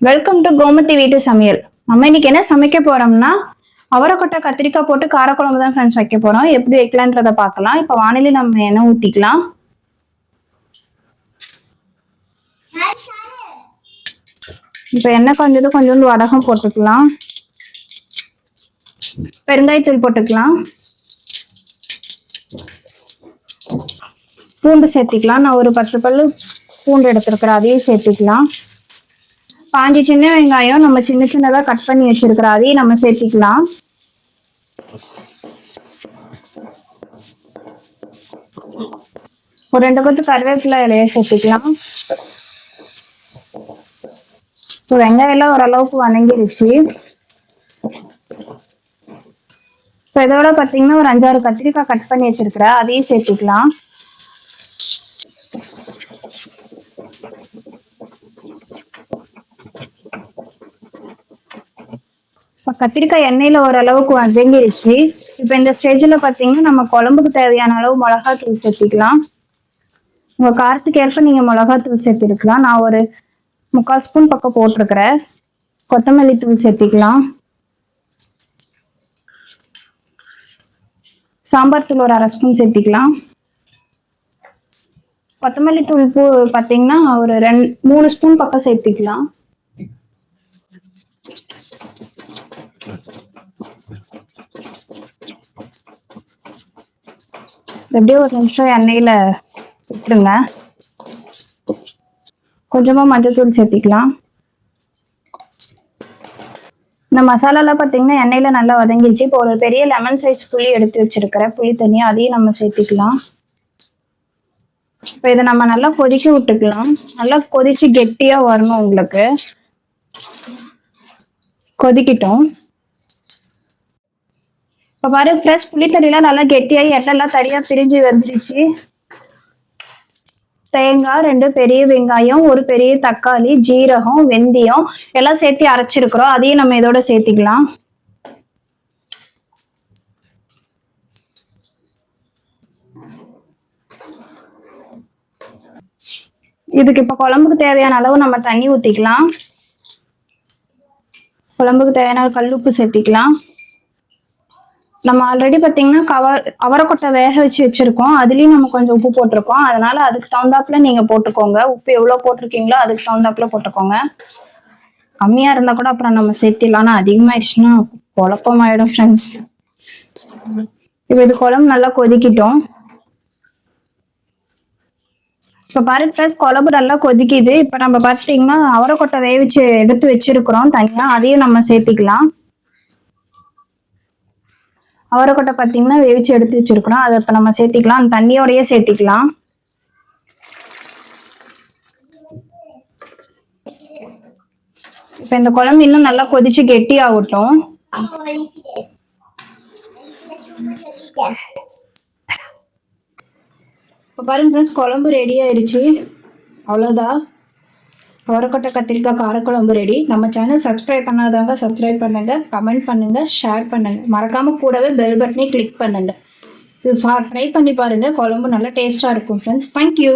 Welcome to Gomathi வீட்டு சமையல். நம்ம இன்னைக்கு என்ன சமைக்க போறோம்னா அவரைக்கொட்டை கத்திரிக்காய் போட்டு காரக்குழம்பு தான் ஃப்ரெண்ட்ஸ் வைக்க போறோம். எப்படி வைக்கலான்றத பார்க்கலாம். இப்போ வானிலை நம்ம எண்ணெய் ஊற்றிக்கலாம். இப்போ எண்ணெய் கொஞ்சோண்டு வடகம் போட்டுக்கலாம். பெருங்காயத்தூள் போட்டுக்கலாம். பூண்டு சேர்த்திக்கலாம். நான் ஒரு 10 பல்லு பூண்டு எடுத்துருக்கிறேன், அதையும் சேர்த்திக்கலாம். 5 சின்ன வெங்காயம் நம்ம சின்ன சின்னதா கட் பண்ணி வச்சிருக்கிறோம், அதையும் நம்ம சேர்த்திக்கலாம். ஒரு 2 கொத்து கருவேப்பிலை இலையை சேர்த்திக்கலாம். வெங்காயம் எல்லாம் ஓரளவுக்கு வணங்கிருச்சு. இப்போ இதோட பார்த்தீங்கன்னா ஒரு 5-6 கத்திரிக்காய் கட் பண்ணி வச்சிருக்கிறேன், அதையும் சேர்த்திக்கலாம். கத்திரிக்காய் எண்ணெயில ஓரளவுக்கு வதங்கிருச்சு. இப்ப இந்த ஸ்டேஜ்ல பாத்தீங்கன்னா நம்ம குழம்புக்கு தேவையான அளவு மிளகாத்தூள் சேர்த்திக்கலாம். உங்க காரத்துக்கு ஏற்ப நீங்க மிளகாத்தூள் சேர்த்திருக்கலாம். நான் ஒரு 3/4 ஸ்பூன் பக்கம் போட்டிருக்கிறேன். கொத்தமல்லி தூள் சேர்த்திக்கலாம். சாம்பார் தூள் ஒரு 1/2 ஸ்பூன் சேர்த்திக்கலாம். கொத்தமல்லி தூள் பாத்தீங்கன்னா ஒரு 3 ஸ்பூன் பக்கம் சேர்த்திக்கலாம். எப்படியும் ஒரு நிமிஷம் எண்ணெயில விட்டுருங்க. கொஞ்சமா மஞ்சள் சேர்த்திக்கலாம். இந்த மசாலாலாம் பார்த்தீங்கன்னா எண்ணெயில நல்லா வதங்கிடுச்சு. இப்போ ஒரு பெரிய லெமன் சைஸ் புளி எடுத்து வச்சிருக்கிறேன், புளி தனியா, அதையும் நம்ம சேர்த்திக்கலாம். இப்போ இதை நம்ம நல்லா கொதிக்க விட்டுக்கலாம். நல்லா கொதிச்சு கெட்டியா வரணும். உங்களுக்கு கொதிக்கிட்டோம். இப்போ பாரு ப்ளஸ் புளித்தண்ணிலாம் நல்லா கெட்டியாகி எண்ணெய்லாம் தனியாக பிரிஞ்சு வந்துடுச்சு. தேங்காய், 2 பெரிய வெங்காயம், ஒரு பெரிய தக்காளி, ஜீரகம், வெந்தயம் எல்லாம் சேர்த்து அரைச்சிருக்கிறோம், அதையும் நம்ம இதோட சேர்த்திக்கலாம். இதுக்கு இப்போ குழம்புக்கு தேவையான அளவு நம்ம தண்ணி ஊற்றிக்கலாம். குழம்புக்கு தேவையான கல்லுப்பு சேர்த்திக்கலாம். நம்ம ஆல்ரெடி பார்த்தீங்கன்னா அவரைக்கொட்டை வேக வச்சிருக்கோம், அதுலேயும் நம்ம கொஞ்சம் உப்பு போட்டிருக்கோம். அதனால அதுக்கு தகுந்தாப்புல நீங்கள் போட்டுக்கோங்க. உப்பு எவ்வளோ போட்டிருக்கீங்களோ அதுக்கு தகுந்தாப்புல போட்டுக்கோங்க. கம்மியாக இருந்தால் கூட அப்புறம் நம்ம சேர்த்திடலாம். ஆனால் அதிகமாகிடுச்சுன்னா குழப்பமாயிடும் ஃப்ரெண்ட்ஸ். இப்போ இது குழம்பு நல்லா கொதிக்கிட்டோம். இப்போ பாரு ஃப்ரெண்ட்ஸ், குழம்பு நல்லா கொதிக்குது. இப்போ நம்ம பார்த்துட்டிங்கன்னா அவரைக்கொட்டை வேவிச்சு எடுத்து வச்சிருக்கிறோம் தனியாக, அதையும் நம்ம சேர்த்திக்கலாம். அவரைக்கொட்டை பார்த்தீங்கன்னா வேவிச்சு எடுத்து வச்சிருக்கிறோம், அதை இப்போ நம்ம சேர்த்திக்கலாம். அந்த தண்ணியோடையே சேர்த்திக்கலாம். இப்போ இந்த குழம்பு இன்னும் நல்லா கொதிச்சு கெட்டி ஆகட்டும். இப்போ பாருங்க ஃப்ரெண்ட்ஸ், குழம்பு ரெடி ஆயிடுச்சு. அவ்வளோதான், அவரைக்கொட்டை கத்திரிக்காய் காரக்குழம்பு ரெடி. நம்ம சேனல் சப்ஸ்கிரைப் பண்ணாதவங்க சப்ஸ்கிரைப் பண்ணுங்க, கமெண்ட் பண்ணுங்க, ஷேர் பண்ணுங்க, மறக்காம கூடவே பெல் பட்டனை கிளிக் பண்ணுங்க. இது ட்ரை பண்ணி பாருங்க, குழம்பு நல்லா டேஸ்டா இருக்கும் ஃப்ரெண்ட்ஸ். தேங்க்யூ.